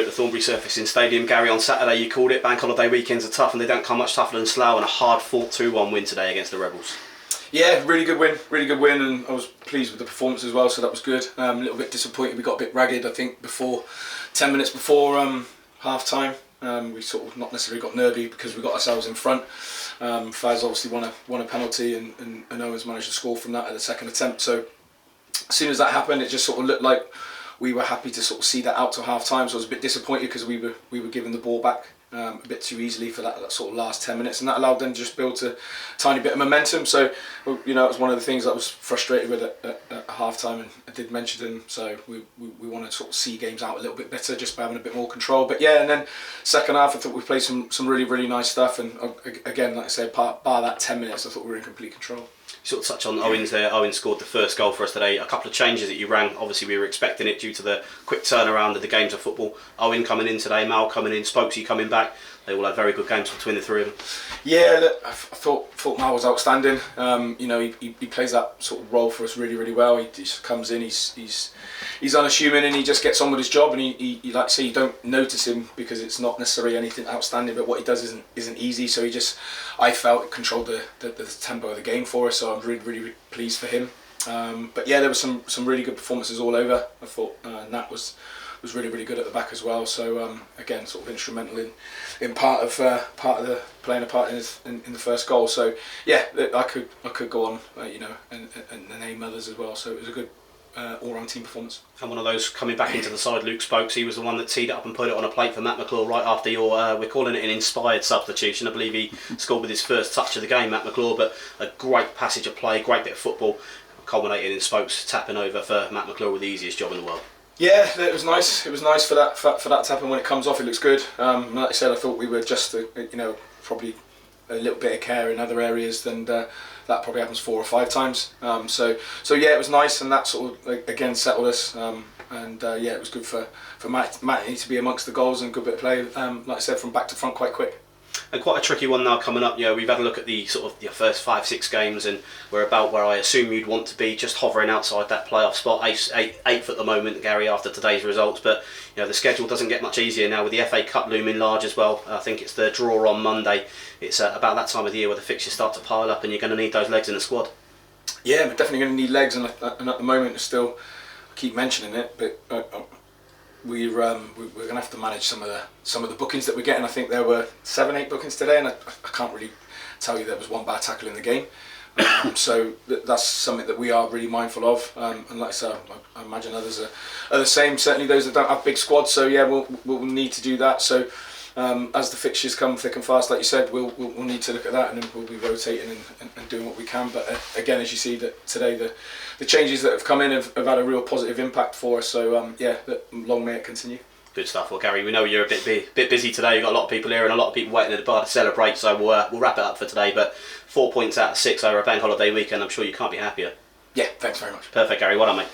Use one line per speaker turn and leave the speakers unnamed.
at the Thornbury Surfacing Stadium. Gary, on Saturday you called it. Bank holiday weekends are tough and they don't come much tougher than Slough, and a hard-fought 2-1 win today against the Rebels. Yeah,
really good win, and I was pleased with the performance as well, so that was good. A little bit disappointed we got a bit ragged, I think, 10 minutes before half time. We sort of not necessarily got nervy because we got ourselves in front. Faz obviously won a penalty, and Owens managed to score from that at the second attempt. So as soon as that happened, it just sort of looked like we were happy to sort of see that out to half time. So I was a bit disappointed because we were giving the ball back a bit too easily for that sort of last 10 minutes, and that allowed them to just build a tiny bit of momentum. So, you know, it was one of the things that I was frustrated with at half time, and I did mention to them. So we want to sort of see games out a little bit better, just by having a bit more control. But yeah, and then second half I thought we played some really nice stuff, and again, like I said, bar that 10 minutes I thought we were in complete control.
Sort of touch on Owens there. Owens scored the first goal for us today. A couple of changes that you rang. Obviously we were expecting it due to the quick turnaround of the games of football. Owen coming in today, Mal coming in, 𝗣cie coming back. They all had very good games between the three of them. Yeah,
look, I thought Mal was outstanding. You know, he plays that sort of role for us really well. He just comes in, he's unassuming, and he just gets on with his job. And he like I say, you don't notice him because it's not necessarily anything outstanding, but what he does isn't easy. So I felt, controlled the tempo of the game for us. So I'm really pleased for him. But yeah, there were some really good performances all over. I thought Nat was really good at the back as well. So again, sort of instrumental in part of playing a part in the first goal. So yeah, I could go on, you know, and name others as well. So it was a good all-round team performance.
And one of those coming back into the side, 𝗣cie𝘀𝘁, he was the one that teed it up and put it on a plate for Matt McClure right after your, we're calling it an inspired substitution. I believe he scored with his first touch of the game, Matt McClure, but a great passage of play, great bit of football, culminating in 𝗣cie𝘀𝘁 tapping over for Matt McClure with the easiest job in the world.
Yeah, it was nice. It was nice for that tap, and when it comes off, it looks good. Like I said, I thought we were just, you know, probably a little bit of care in other areas than that probably happens 4 or 5 times. So yeah, it was nice, and that sort of again settled us. And yeah, it was good for Matt. Matt needs to be amongst the goals, and good bit of play. Like I said, from back to front quite quick.
And quite a tricky one now coming up. You know, we've had a look at the sort of your first 5-6 games, and we're about where I assume you'd want to be, just hovering outside that playoff spot, 8th at the moment, Gary, after today's results. But you know, the schedule doesn't get much easier now with the FA Cup looming large as well. I think it's the draw on Monday. It's about that time of the year where the fixtures start to pile up, and you're going to need those legs in the squad. Yeah, we're definitely going to need legs, and at the moment, it's still, I keep mentioning it, but we're going to have to manage some of the bookings that we're getting. I think there were 7-8 bookings today, and I can't really tell you there was one bad tackle in the game. So that's something that we are really mindful of. And like I said, I imagine others are the same. Certainly those that don't have big squads. So yeah, we'll need to do that. So as the fixtures come thick and fast, like you said, we'll need to look at that, and then we'll be rotating and doing what we can. But again, as you see that today, the changes that have come in have had a real positive impact for us. So yeah, long may it continue. Good stuff. Well, Gary, we know you're a bit busy today. You've got a lot of people here and a lot of people waiting at the bar to celebrate. So we'll wrap it up for today. But 4 points out of 6 over a bank holiday weekend. I'm sure you can't be happier.
Yeah, thanks very much.
Perfect, Gary. Well done, mate.